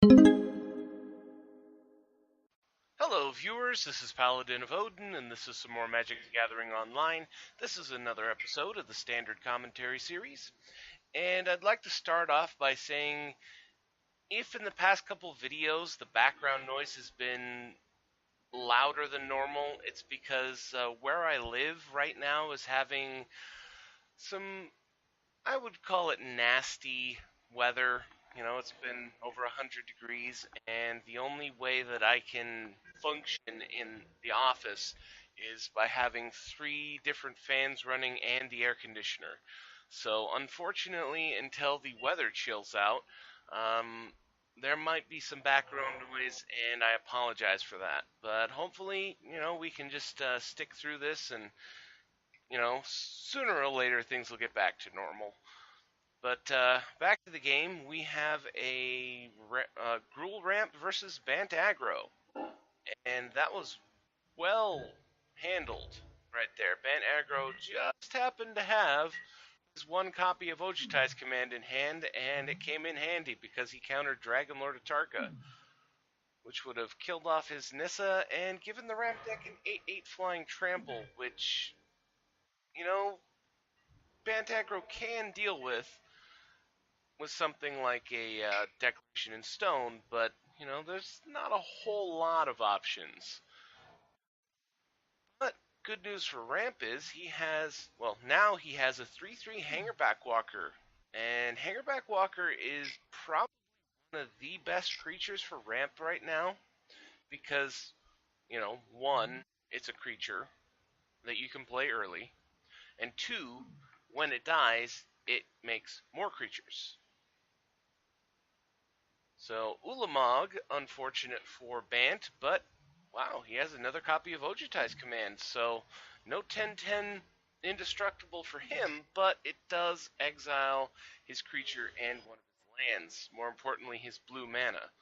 Hello, viewers. This is Paladin of Odin, and this is some more Magic the Gathering Online. This is another episode of the Standard Commentary Series, and I'd like to start off by saying if in the past couple videos the background noise has been louder than normal, it's because where I live right now is having some, I would call it nasty weather. You know, it's been over 100 degrees, and the only way that I can function in the office is by having three different fans running and the air conditioner. So, unfortunately, until the weather chills out, um, there might be some background noise, and I apologize for that. But hopefully, we can just stick through this, and sooner or later things will get back to normal. But back to the game, we have a Gruul ramp versus Bant Aggro, and that was well handled right there. Bant Aggro just happened to have his one copy of Ojutai's command in hand, and it came in handy because he countered Dragon Lord Atarka, which would have killed off his Nissa and given the ramp deck an 8/8 flying trample, which, you know, Bant Aggro can deal with something like a Declaration in Stone, but there's not a whole lot of options. But good news for Ramp is now he has a 3/3 Hangerback Walker, and Hangerback Walker is probably one of the best creatures for Ramp right now because one, it's a creature that you can play early, and two, when it dies, it makes more creatures. So Ulamog, unfortunate for Bant, but wow, he has another copy of Ojutai's command. So no 10/10 indestructible for him, but it does exile his creature and one of his lands. More importantly, his blue mana.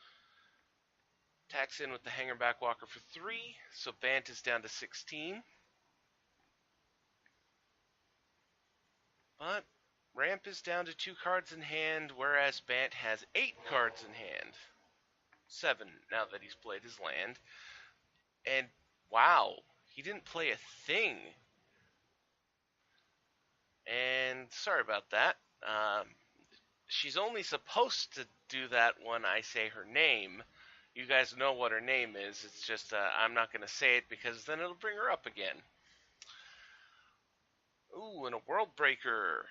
Attacks in with the Hangerback Walker for 3, so Bant is down to 16. But Ramp is down to 2 cards in hand, whereas Bant has 8 cards in hand. 7 now that he's played his land. And wow, he didn't play a thing. And sorry about that. Um, she's only supposed to do that when I say her name. You guys know what her name is. It's just I'm not going to say it because then it'll bring her up again. Ooh, and a World Breaker.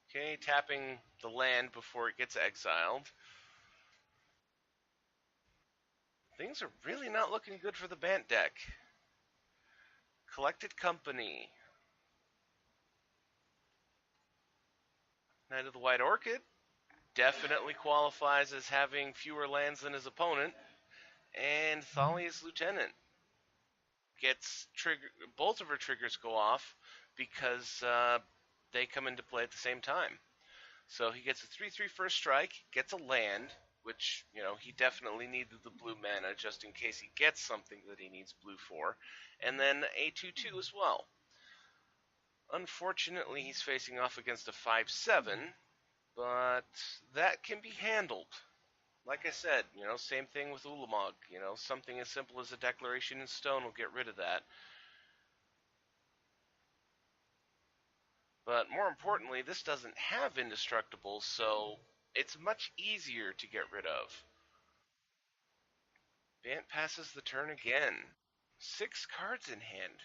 Okay, tapping the land before it gets exiled. Things are really not looking good for the Bant deck. Collected Company. Knight of the White Orchid definitely qualifies as having fewer lands than his opponent. And Thalia's Lieutenant gets trigger. Both of her triggers go off because they come into play at the same time. So he gets a 3/3 first strike, gets a land, which he definitely needed the blue mana just in case he gets something that he needs blue for, and then a 2/2 as well. Unfortunately, he's facing off against a 5/7, but that can be handled. Like I said, same thing with Ulamog. Something as simple as a Declaration in Stone will get rid of that. But more importantly, this doesn't have indestructible, so it's much easier to get rid of. Bant passes the turn again. 6 cards in hand.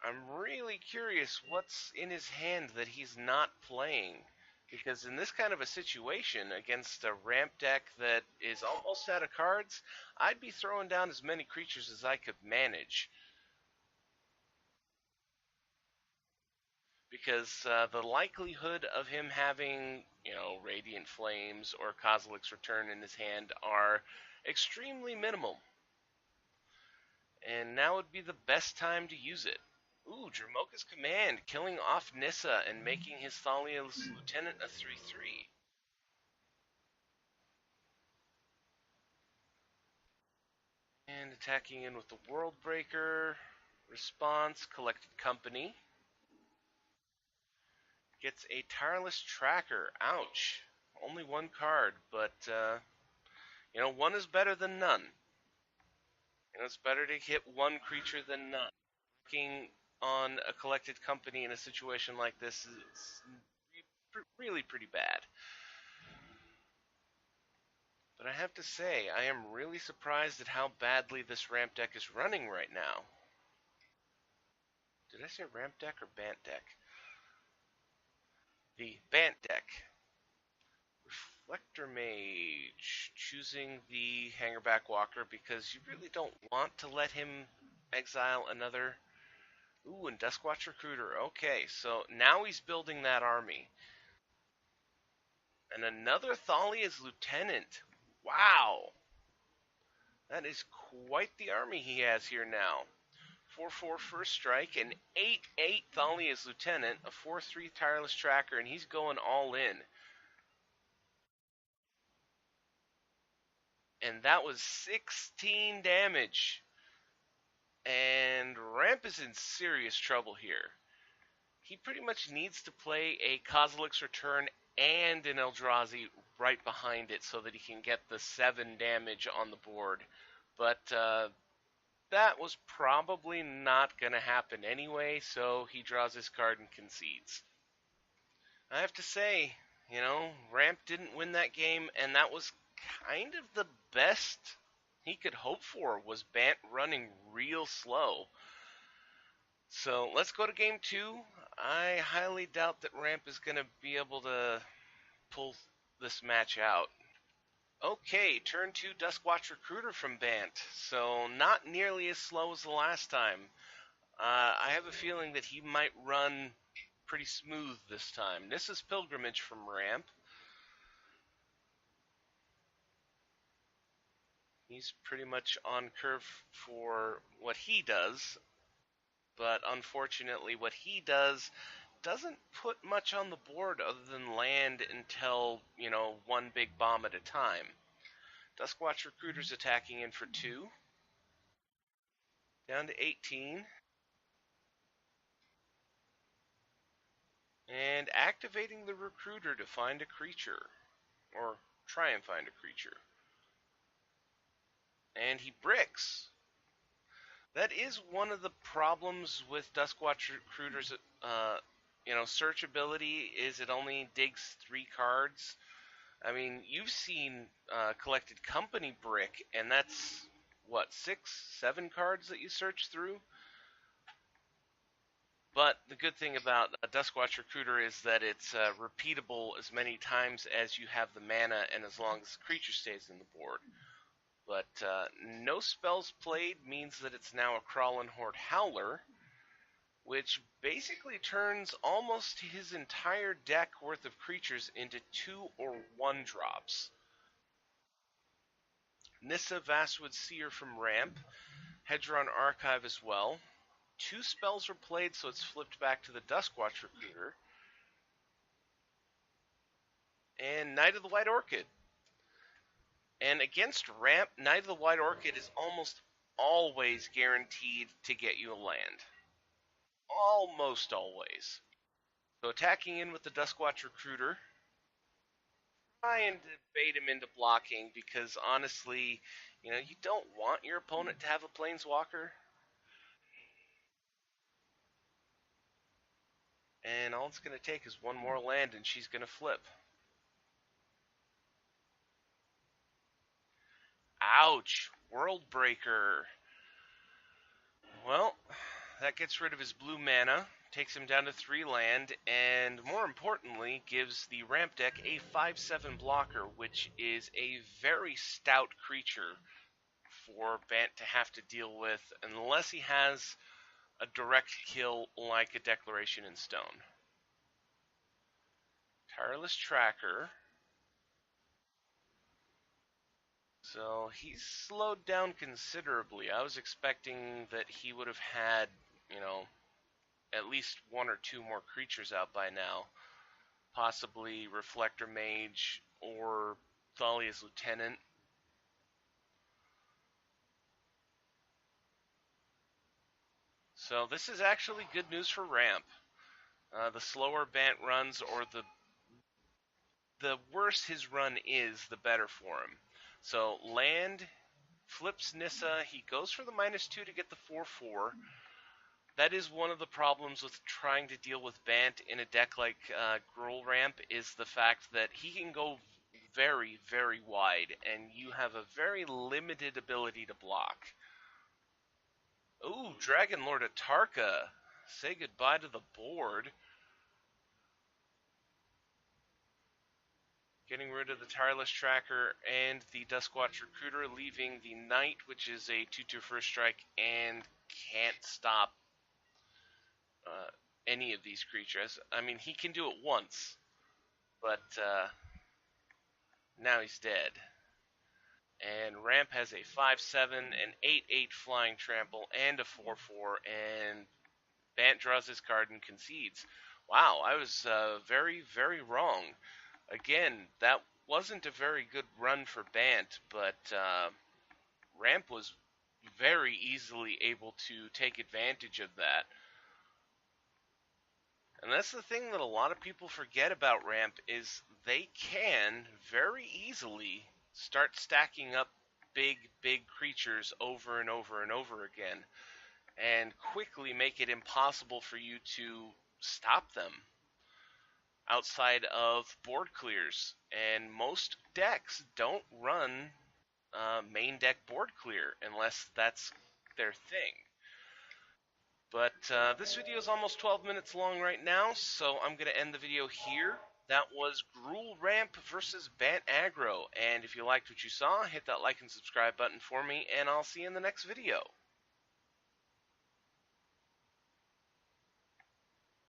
I'm really curious what's in his hand that he's not playing. Because in this kind of a situation, against a ramp deck that is almost out of cards, I'd be throwing down as many creatures as I could manage. Because the likelihood of him having, Radiant Flames or Kozilek's Return in his hand are extremely minimal. And now would be the best time to use it. Ooh, Dromoka's Command, killing off Nissa and making his Thalia's Lieutenant a 3/3. And attacking in with the World Breaker. Response, Collected Company. Gets a Tireless Tracker. Ouch. only one card, but one is better than none. It's better to hit one creature than none. Working on a collected company in a situation like this is really pretty bad. But I have to say, I am really surprised at how badly this ramp deck is running right now. Did I say ramp deck or Bant deck? The Bant deck. Reflector Mage, choosing the Hangerback Walker because you really don't want to let him exile another. Ooh, and Duskwatch Recruiter. Okay, so now he's building that army. And another Thalia's Lieutenant. Wow! That is quite the army he has here now. 4/4 first strike, an 8/8 Thalia's Lieutenant, a 4/3 Tireless Tracker, and he's going all in. And that was 16 damage. And Ramp is in serious trouble here. He pretty much needs to play a Kozilek's Return and an Eldrazi right behind it so that he can get the 7 damage on the board. But that was probably not going to happen anyway, so he draws his card and concedes. I have to say, Ramp didn't win that game, and that was kind of the best he could hope for, was Bant running real slow. So let's go to game 2. I highly doubt that Ramp is going to be able to pull this match out. Okay, turn 2 Duskwatch Recruiter from Bant. So not nearly as slow as the last time. I have a feeling that he might run pretty smooth this time. This is Pilgrimage from Ramp. He's pretty much on curve for what he does, but unfortunately what he does doesn't put much on the board other than land until, one big bomb at a time. Duskwatch Recruiter's attacking in for 2. Down to 18. And activating the Recruiter to find a creature. Or try and find a creature. And he bricks. That is one of the problems with Duskwatch Recruiter's search ability, is it only digs 3 cards. I mean, you've seen Collected Company brick, and that's, 6, 7 cards that you search through? But the good thing about a Duskwatch Recruiter is that it's repeatable as many times as you have the mana and as long as the creature stays in the board. But no spells played means that it's now a Crawlin' Horde Howler, which basically turns almost his entire deck worth of creatures into 2 or 1 drops. Nissa Vastwood Seer from Ramp, Hedron Archive as well. 2 spells were played, so it's flipped back to the Duskwatch Recruiter. And Knight of the White Orchid. And against Ramp, Knight of the White Orchid is almost always guaranteed to get you a land. Almost always. So attacking in with the Duskwatch Recruiter. Try and bait him into blocking, because honestly, you don't want your opponent to have a Planeswalker. And all it's going to take is one more land and she's going to flip. Ouch! Worldbreaker. Well, that gets rid of his blue mana, takes him down to 3 land, and more importantly, gives the ramp deck a 5/7 blocker, which is a very stout creature for Bant to have to deal with, unless he has a direct kill like a Declaration in Stone. Tireless Tracker. So he's slowed down considerably. I was expecting that he would have had, at least 1 or 2 more creatures out by now. Possibly Reflector Mage or Thalia's Lieutenant. So this is actually good news for Ramp. The slower Bant runs, or the the worse his run is, the better for him. So land, flips Nissa, he goes for the -2 to get the 4/4. That is one of the problems with trying to deal with Bant in a deck like Gruul Ramp, is the fact that he can go very, very wide, and you have a very limited ability to block. Ooh, Dragon Lord Atarka. Say goodbye to the board. Getting rid of the Tireless Tracker and the Duskwatch Recruiter, leaving the Knight, which is a 2/2 first strike and can't stop any of these creatures. I mean, he can do it once, but now he's dead. And Ramp has a 5/7, an 8/8 flying trample, and a 4/4, and Bant draws his card and concedes. Wow, I was very, very wrong. Again, that wasn't a very good run for Bant, but Ramp was very easily able to take advantage of that. And that's the thing that a lot of people forget about Ramp, is they can very easily start stacking up big creatures over and over and over again, and quickly make it impossible for you to stop them outside of board clears. And most decks don't run main deck board clear unless that's their thing. But this video is almost 12 minutes long right now, so I'm going to end the video here. That was Gruul Ramp versus Bant Aggro. And if you liked what you saw, hit that like and subscribe button for me, and I'll see you in the next video.